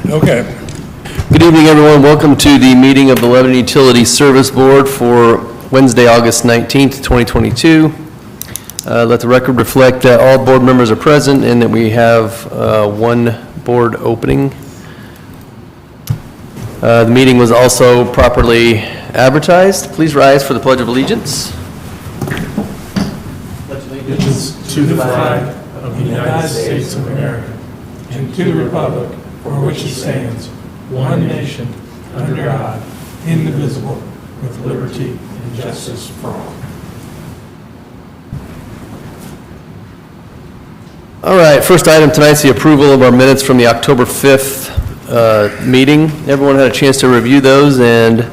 Okay. Good evening, everyone. Welcome to the meeting of the Lebanon Utility Service Board for Wednesday, August 19th, 2022. Let the record reflect that all board members are present and that we have one board opening. The meeting was also properly advertised. Please rise for the Pledge of Allegiance. Allegiance to the flag of the United States of America and to the republic for which it stands, one nation, under God, indivisible, with liberty and justice for all. All right, first item tonight is the approval of our minutes from the October 5th meeting. Everyone had a chance to review those, and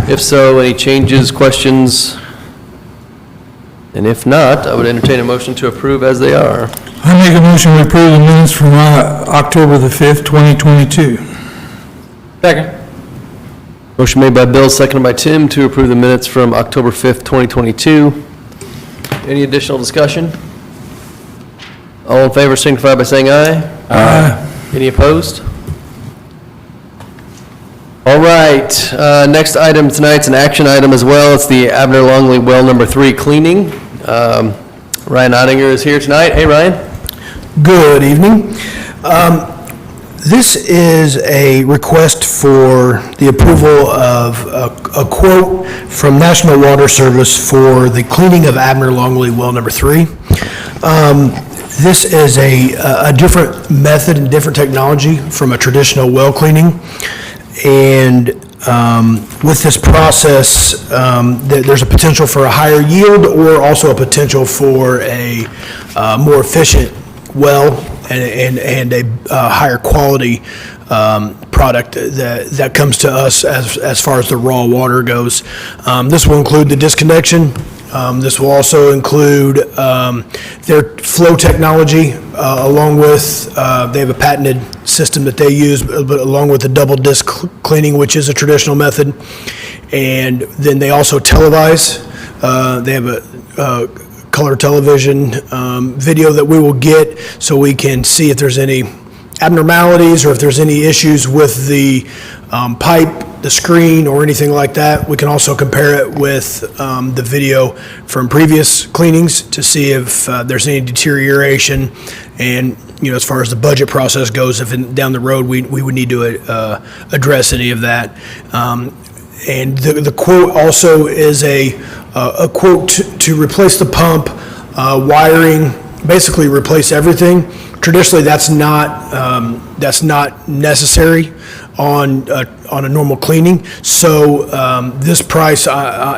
if so, any changes, questions? And if not, I would entertain a motion to approve as they are. I make a motion to approve the minutes from October the 5th, 2022. Second. Motion made by Bill, seconded by Tim to approve the minutes from October 5th, 2022. Any additional discussion? All in favor signify by saying aye. Aye. Any opposed? All right, next item tonight's an action item as well. It's the Abner Longley Well Number 3 cleaning. Ryan Ottinger is here tonight. Hey, Ryan. Good evening. This is a request for the approval of a quote from National Water Service for the cleaning of Abner Longley Well Number 3. This is a different method and different technology from a traditional well cleaning. And with this process, there's a potential for a higher yield or also a potential for a more efficient well and a higher quality product that comes to us as far as the raw water goes. This will include the disconnection. This will also include their flow technology, along with, they have a patented system that they use, but along with the double disc cleaning, which is a traditional method. And then they also televise. They have a color television video that we will get so we can see if there's any abnormalities or if there's any issues with the pipe, the screen, or anything like that. We can also compare it with the video from previous cleanings to see if there's any deterioration. And, you know, as far as the budget process goes, if down the road we would need to address any of that. And the quote also is a quote to replace the pump, wiring, basically replace everything. Traditionally, that's not necessary on a normal cleaning. So this price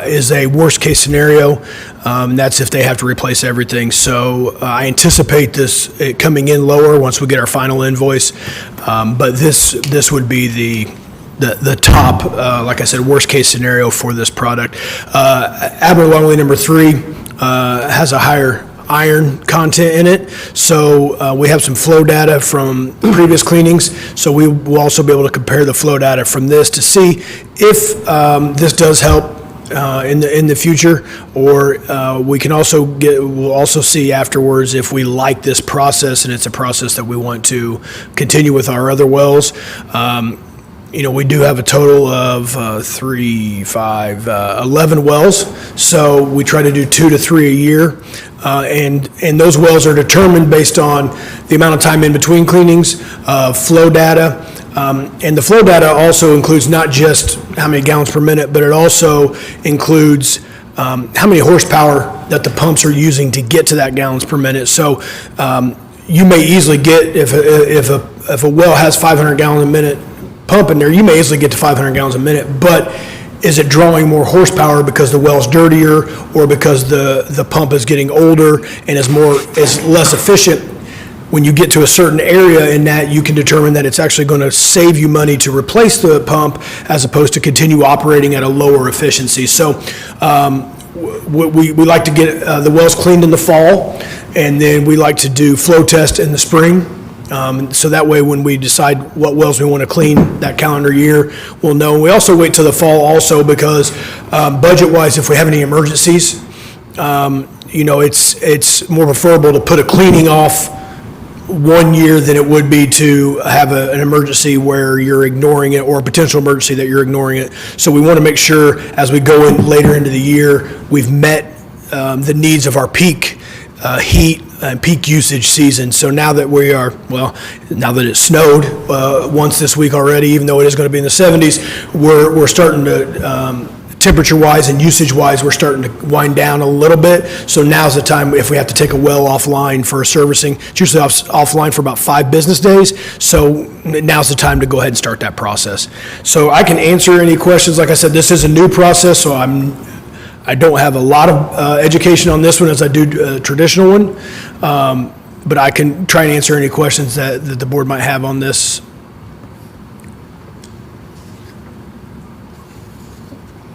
is a worst case scenario. That's if they have to replace everything. So I anticipate it coming in lower once we get our final invoice. But this would be the top, like I said, worst case scenario for this product. Abner Longley Number 3 has a higher iron content in it, so we have some flow data from previous cleanings, so we will also be able to compare the flow data from this to see if this does help in the future, or we'll also see afterwards if we like this process and it's a process that we want to continue with our other wells. You know, we do have a total of 11 wells, so we try to do 2 to 3 a year, and those wells are determined based on the amount of time in between cleanings, flow data, and the flow data also includes not just how many gallons per minute, but it also includes how many horsepower that the pumps are using to get to that gallons per minute. So you may easily get, if a well has 500 gallons a minute pump in there, you may easily get to 500 gallons a minute, but is it drawing more horsepower because the well's dirtier or because the pump is getting older and is less efficient? When you get to a certain area in that, you can determine that it's actually going to save you money to replace the pump as opposed to continue operating at a lower efficiency. So we like to get the wells cleaned in the fall, and then we like to do flow test in the spring. So that way when we decide what wells we want to clean that calendar year, we'll know. We also wait till the fall also because budget-wise, if we have any emergencies, you know, it's more preferable to put a cleaning off 1 year than it would be to have an emergency where you're ignoring it, or a potential emergency that you're ignoring it. So we want to make sure, as we go in later into the year, we've met the needs of our peak heat and peak usage season. So now that we are, well, now that it snowed once this week already, even though it is going to be in the 70s, we're starting to, temperature-wise and usage-wise, we're starting to wind down a little bit. So now's the time, if we have to take a well offline for servicing, it's usually offline for about 5 business days. So now's the time to go ahead and start that process. So I can answer any questions. Like I said, this is a new process, so I don't have a lot of education on this one as I do a traditional one, but I can try and answer any questions that the board might have on this.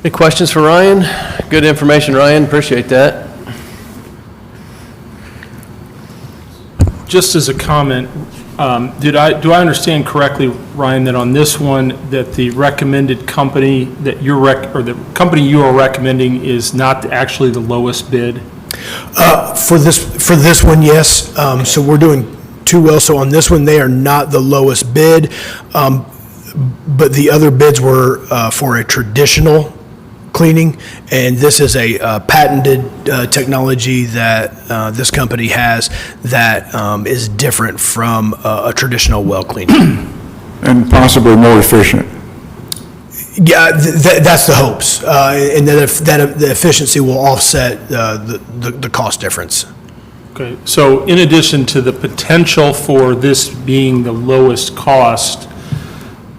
Any questions for Ryan? Good information, Ryan, appreciate that. Just as a comment, do I understand correctly, Ryan, that on this one, that the recommended company that the company you are recommending is not actually the lowest bid? For this one, yes. So we're doing 2 wells. So on this one, they are not the lowest bid, but the other bids were for a traditional cleaning, and this is a patented technology that this company has that is different from a traditional well cleaning. And possibly more efficient. Yeah, that's the hopes, and then the efficiency will offset the cost difference. Okay, so in addition to the potential for this being the lowest cost,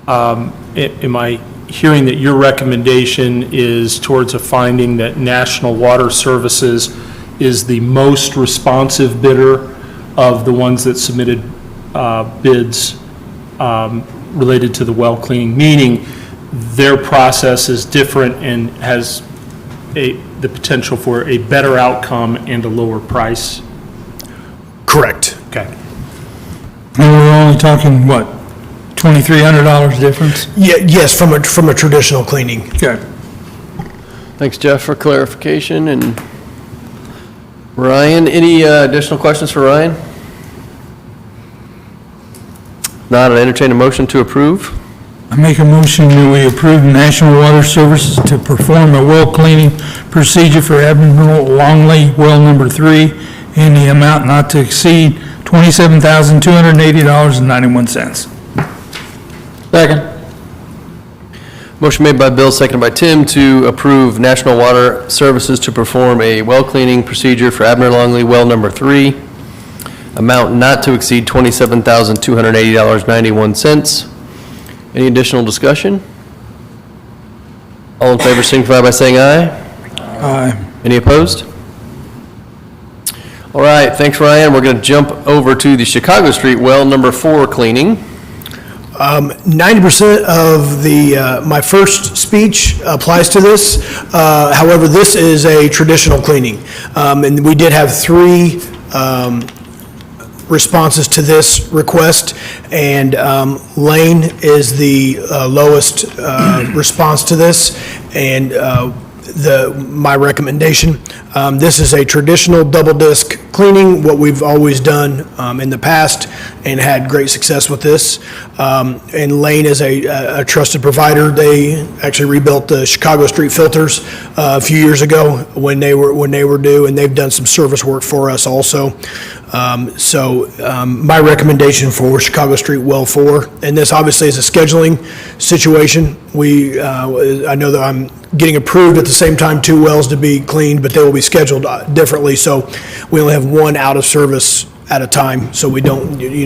am I hearing that your recommendation is towards a finding that National Water Services is the most responsive bidder of the ones that submitted bids related to the well cleaning, meaning their process is different and has the potential for a better outcome and a lower price? Correct. Okay. And we're only talking, what, $2,300 difference? Yeah, yes, from a traditional cleaning. Okay. Thanks, Jeff, for clarification. And Ryan, any additional questions for Ryan? Not, I'll entertain a motion to approve. I make a motion that we approve National Water Services to perform a well cleaning procedure for Admiral Longley, well number 3, in the amount not to exceed $27,280.91. Second. Motion made by Bill, seconded by Tim, to approve National Water Services to perform a well cleaning procedure for Abner Longley, well number 3, amount not to exceed $27,280.91. Any additional discussion? All in favor signify by saying aye. Aye. Any opposed? All right, thanks, Ryan. We're going to jump over to the Chicago Street well number 4 cleaning. 90% of my first speech applies to this. However, this is a traditional cleaning. And we did have 3 responses to this request, and Lane is the lowest response to this, and my recommendation. This is a traditional double disc cleaning, what we've always done in the past, and had great success with this. And Lane is a trusted provider. They actually rebuilt the Chicago Street filters a few years ago when they were due, and they've done some service work for us also. My recommendation for Chicago Street Well 4, and this obviously is a scheduling situation. I know that I'm getting approved at the same time 2 wells to be cleaned, but they will be scheduled differently. So we only have 1 out of service at a time. So we don't, you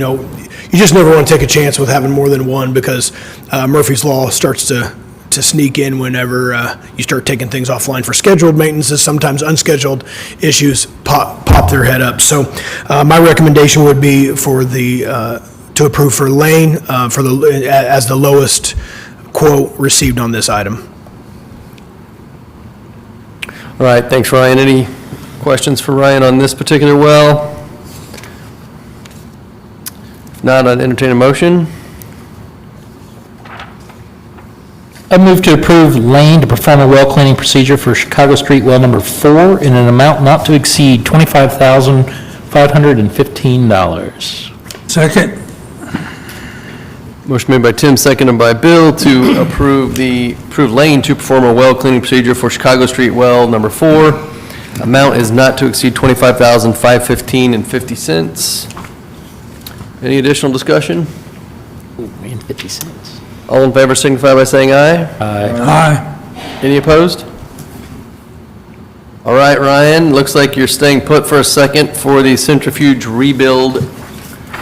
just never want to take a chance with having more than 1, because Murphy's Law starts to sneak in whenever you start taking things offline for scheduled maintenance. Sometimes unscheduled issues pop their head up. So my recommendation would be to approve for Lane as the lowest quote received on this item. All right, thanks, Ryan. Any questions for Ryan on this particular well? If not, I'd entertain a motion. I move to approve Lane to perform a well cleaning procedure for Chicago Street well number 4 in an amount not to exceed $25,515. Second. Motion made by Tim, seconded by Bill to approve Lane to perform a well cleaning procedure for Chicago Street well number 4. Amount is not to exceed $25,515.50. Any additional discussion? Ooh, man, 50 cents. All in favor signify by saying aye. Aye. Any opposed? All right, Ryan, looks like you're staying put for a second for the centrifuge rebuild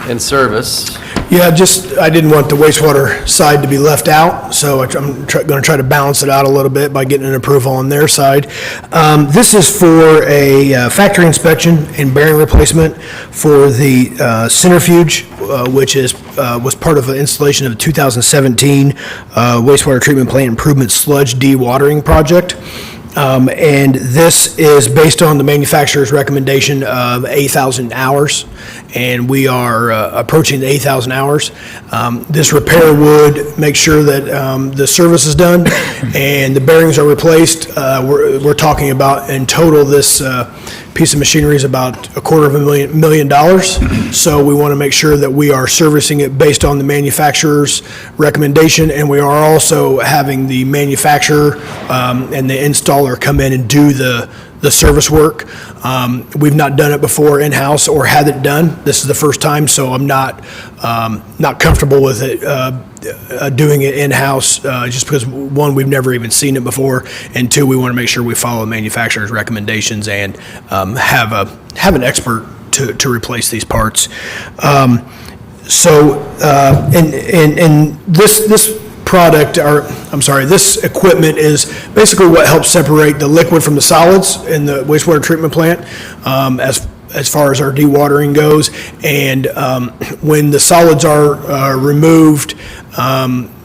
and service. Yeah, I didn't want the wastewater side to be left out, so I'm going to try to balance it out a little bit by getting an approval on their side. This is for a factory inspection and bearing replacement for the centrifuge, which was part of the installation of the 2017 wastewater treatment plant improvement sludge dewatering project. And this is based on the manufacturer's recommendation of 8,000 hours, and we are approaching the 8,000 hours. This repair would make sure that the service is done and the bearings are replaced. We're talking about, in total, this piece of machinery is about $250,000. So we want to make sure that we are servicing it based on the manufacturer's recommendation, and we are also having the manufacturer and the installer come in and do the service work. We've not done it before in-house or had it done. This is the first time, so I'm not comfortable with it, doing it in-house, just because, one, we've never even seen it before, and two, we want to make sure we follow the manufacturer's recommendations and have an expert to replace these parts. This equipment is basically what helps separate the liquid from the solids in the wastewater treatment plant, as far as our dewatering goes. And when the solids are removed,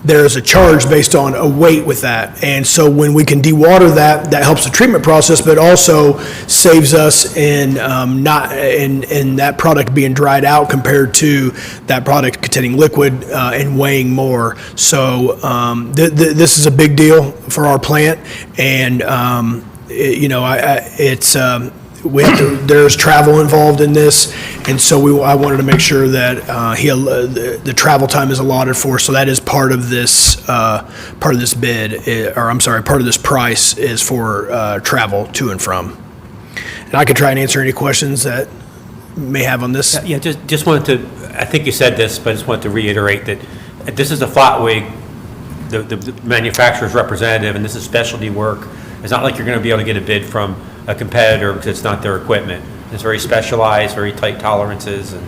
there's a charge based on a weight with that. And so when we can dewater that helps the treatment process, but also saves us in that product being dried out compared to that product containing liquid and weighing more. So this is a big deal for our plant, and there's travel involved in this, and so I wanted to make sure that the travel time is allotted for. So that is part of this bid, part of this price is for travel to and from. And I could try and answer any questions that you may have on this. Yeah, just wanted to, I think you said this, but I just wanted to reiterate that this is a Flatwig, the manufacturer's representative, and this is specialty work. It's not like you're going to be able to get a bid from a competitor because it's not their equipment. It's very specialized, very tight tolerances, and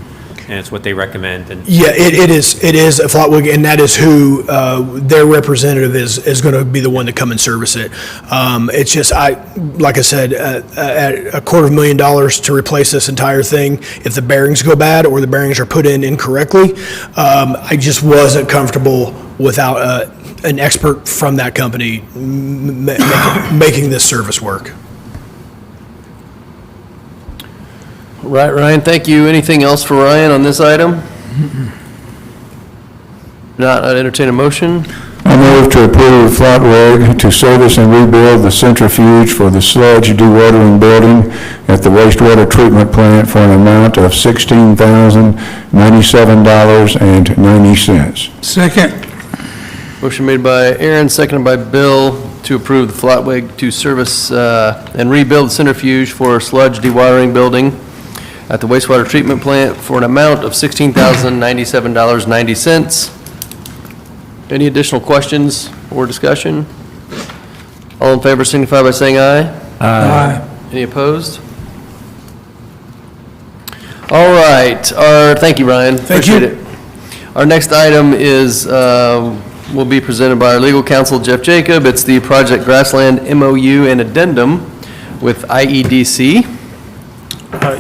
it's what they recommend. And yeah, it is a Flatwig, and that is who their representative is going to be the one to come and service it. It's just, like I said, at $250,000 to replace this entire thing, if the bearings go bad or the bearings are put in incorrectly, I just wasn't comfortable without an expert from that company making this service work. Right, Ryan, thank you. Anything else for Ryan on this item? Not, I'd entertain a motion. I move to approve Flatwig to service and rebuild the centrifuge for the sludge dewatering building at the wastewater treatment plant for an amount of $16,097.90. Second. Motion made by Aaron, seconded by Bill to approve the Flatwig to service and rebuild the centrifuge for sludge dewatering building at the wastewater treatment plant for an amount of $16,097.90. Any additional questions or discussion? All in favor signify by saying aye. Aye. Any opposed? All right, thank you, Ryan. Thank you. Appreciate it. Our next item is, will be presented by our legal counsel, Jeff Jacob. It's the Project Grassland MOU and Addendum with IEDC.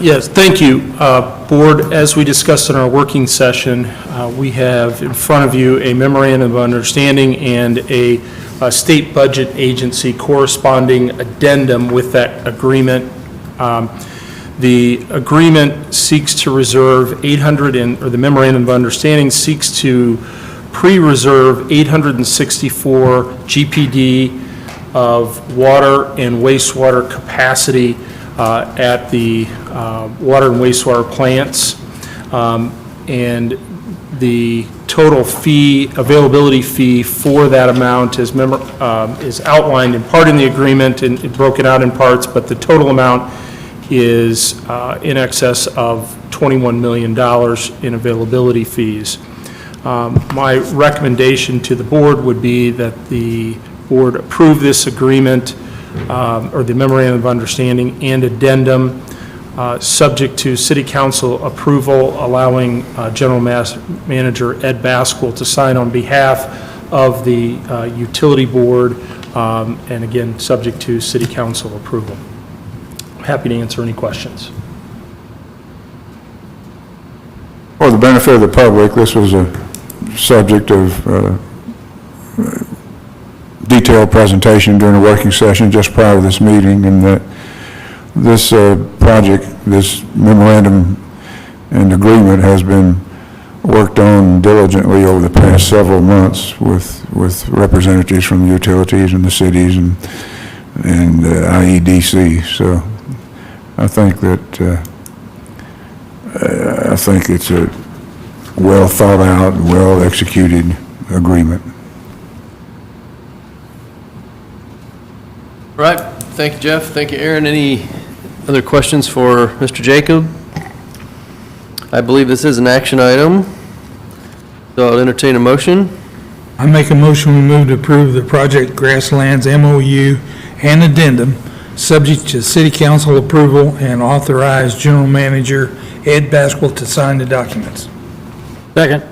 Yes, thank you. Board, as we discussed in our working session, we have in front of you a memorandum of understanding and a state budget agency corresponding addendum with that agreement. The agreement seeks to reserve the memorandum of understanding seeks to pre-reserve 864 GPD of water and wastewater capacity at the water and wastewater plants. And the total fee, availability fee for that amount is outlined in part in the agreement and broken out in parts, but the total amount is in excess of $21 million in availability fees. My recommendation to the board would be that the board approve this agreement or the memorandum of understanding and addendum subject to city council approval, allowing General Manager Ed Basquill to sign on behalf of the utility board, and again, subject to city council approval. Happy to answer any questions. For the benefit of the public, this was a subject of detailed presentation during a working session just prior to this meeting, and that this project, this memorandum and agreement has been worked on diligently over the past several months with representatives from the utilities and the cities and IEDC. So I think that I think it's a well thought out, well executed agreement. All right, thank you, Jeff. Thank you, Aaron. Any other questions for Mr. Jacob? I believe this is an action item, so I'll entertain a motion. I make a motion we move to approve the Project Grasslands MOU and addendum, subject to city council approval, and authorize General Manager Ed Basquill to sign the documents. Second.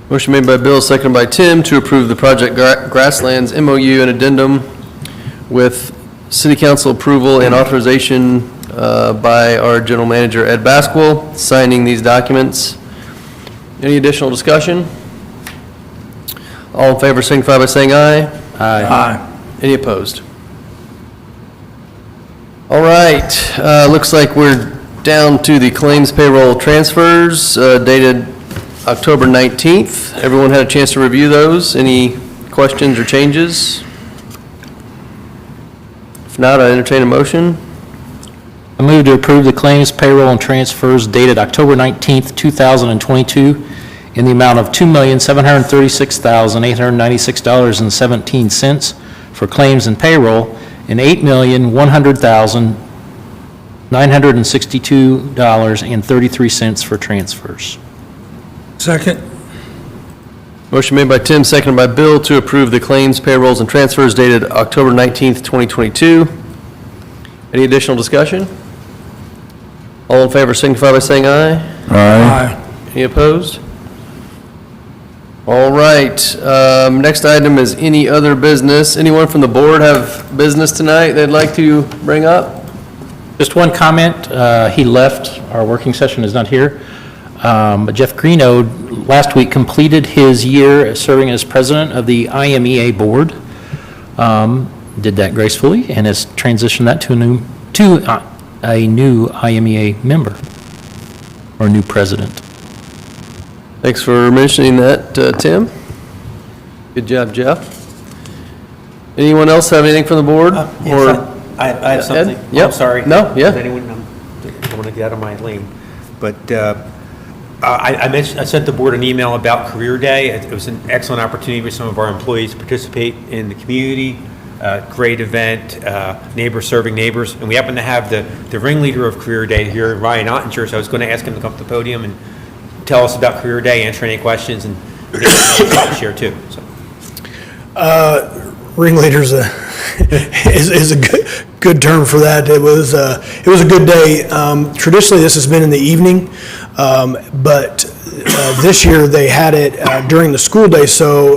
Motion made by Bill, seconded by Tim, to approve the Project Grasslands MOU and addendum with city council approval and authorization by our general manager, Ed Basquill, signing these documents. Any additional discussion? All in favor signify by saying aye. Aye. Any opposed? All right, looks like we're down to the claims payroll transfers dated October 19th. Everyone had a chance to review those. Any questions or changes? If not, I entertain a motion. I move to approve the claims, payroll, and transfers dated October 19th, 2022, in the amount of $2,736,896.17 for claims and payroll, and $8,100,962.33 for transfers. Second. Motion made by Tim, seconded by Bill, to approve the claims, payrolls, and transfers dated October 19th, 2022. Any additional discussion? All in favor signify by saying aye. Aye. Any opposed? All right, next item is any other business. Anyone from the board have business tonight they'd like to bring up? Just one comment, he left, our working session is not here, but Jeff Greeno last week completed his year serving as president of the IMEA board, did that gracefully, and has transitioned that to a new IMEA member, or new president. Thanks for mentioning that, Tim. Good job, Jeff. Anyone else have anything from the board? Or I have something. Ed? Yep. I'm sorry. No, yeah. Does anyone, I don't want to get out of my lane. But I sent the board an email about Career Day. It was an excellent opportunity for some of our employees to participate in the community. Great event, neighbors serving neighbors. And we happen to have the ringleader of Career Day here, Ryan Ottinger, so I was going to ask him to come to the podium and tell us about Career Day, answer any questions, and share too. So. Ringleader's is a good term for that. It was a good day. Traditionally, this has been in the evening, but this year they had it during the school day.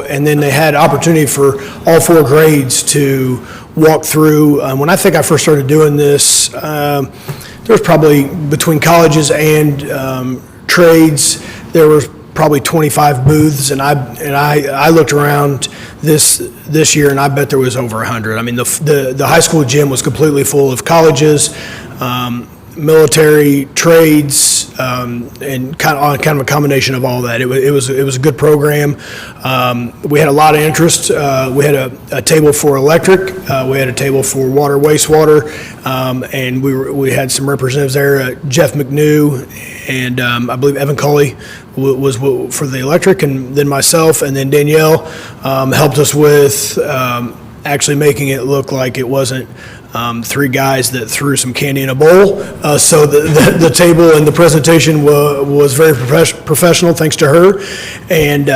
And then they had opportunity for all 4 grades to walk through. When I think I first started doing this, there was probably between colleges and trades, there was probably 25 booths, and I looked around this year, and I bet there was over 100. I mean, the high school gym was completely full of colleges, military, trades, and kind of a combination of all that. It was a good program. We had a lot of interest. We had a table for electric. We had a table for water, wastewater, and we had some representatives there. Jeff McNew and I believe Evan Culley was for the electric, and then myself, and then Danielle helped us with actually making it look like it wasn't three guys that threw some candy in a bowl. So the table and the presentation was very professional, thanks to her. And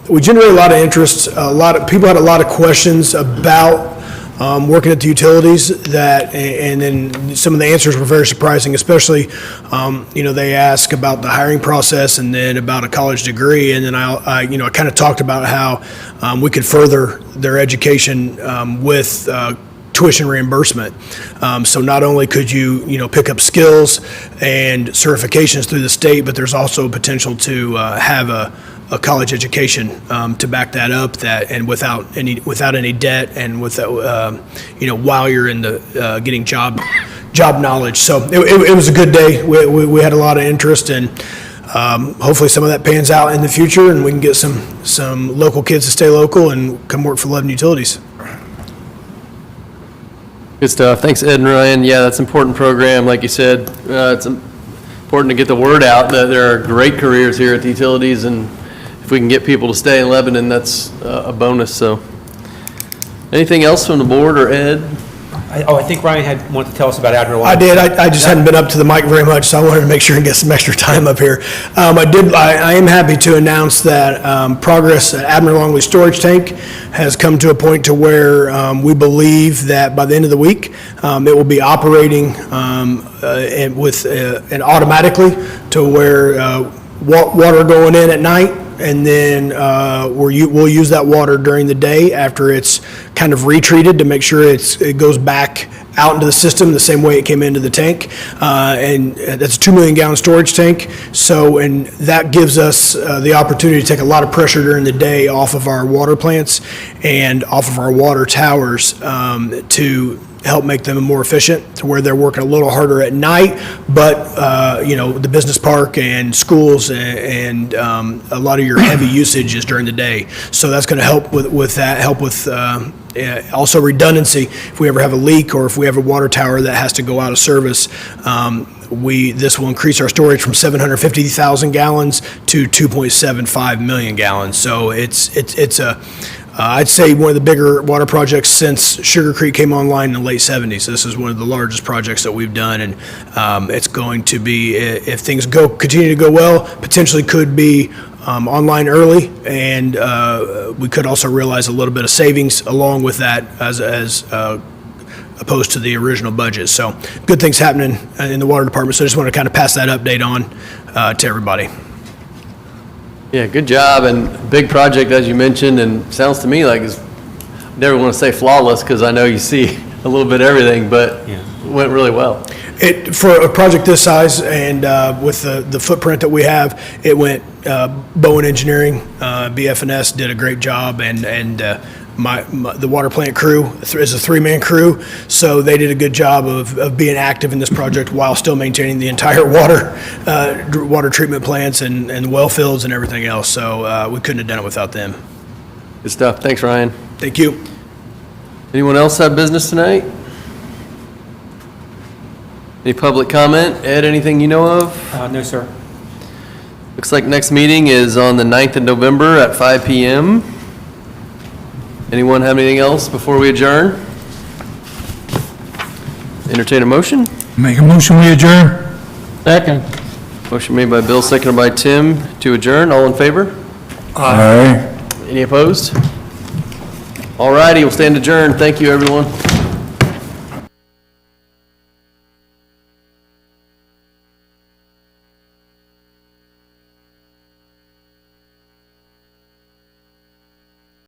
we generated a lot of interest. A lot of people had a lot of questions about working at the utilities and then some of the answers were very surprising, especially, they asked about the hiring process and then about a college degree. And then I kind of talked about how we could further their education with tuition reimbursement. So not only could you pick up skills and certifications through the state, but there's also potential to have a college education to back that up, and without any debt, and without while you're in the getting job knowledge. So it was a good day. We had a lot of interest, and hopefully some of that pans out in the future, and we can get some local kids to stay local and come work for Lebanon Utilities. Good stuff. Thanks, Ed and Ryan. Yeah, that's an important program. Like you said, it's important to get the word out that there are great careers here at the utilities, and if we can get people to stay in Lebanon, that's a bonus. So, anything else from the board or Ed? I think Ryan wanted to tell us about Admiral. I did. I just hadn't been up to the mic very much, so I wanted to make sure and get some extra time up here. I am happy to announce that progress at Admiral Longley Storage Tank has come to a point to where we believe that by the end of the week, it will be operating and automatically to where water going in at night, and then we'll use that water during the day after it's kind of retreated to make sure it goes back out into the system the same way it came into the tank. And that's a 2 million gallon storage tank. So, and that gives us the opportunity to take a lot of pressure during the day off of our water plants and off of our water towers to help make them more efficient, to where they're working a little harder at night, but the business park and schools and a lot of your heavy usage is during the day. So that's going to help with that, help with also redundancy. If we ever have a leak or if we have a water tower that has to go out of service, this will increase our storage from 750,000 gallons to 2.75 million gallons. So it's I'd say one of the bigger water projects since Sugar Creek came online in the late 70s. This is one of the largest projects that we've done, and it's going to be, if things continue to go well, potentially could be online early, and we could also realize a little bit of savings along with that as opposed to the original budget. So good things happening in the water department. So I just want to kind of pass that update on to everybody. Yeah, good job, and big project, as you mentioned, and sounds to me like I never want to say flawless, because I know you see a little bit of everything, but it went really well. For a project this size and with the footprint that we have, it went, Bowen Engineering, BF&S did a great job, and the water plant crew is a 3-man crew, so they did a good job of being active in this project while still maintaining the entire water treatment plants and well fields and everything else. So we couldn't have done it without them. Good stuff. Thanks, Ryan. Thank you. Anyone else have business tonight? Any public comment? Ed, anything you know of? No, sir. Looks like next meeting is on the 9th of November at 5 p.m. Anyone have anything else before we adjourn? Entertain a motion? Make a motion, we adjourn. Second. Motion made by Bill, seconded by Tim to adjourn. All in favor? Aye. Any opposed? All righty, we'll stand adjourned. Thank you, everyone.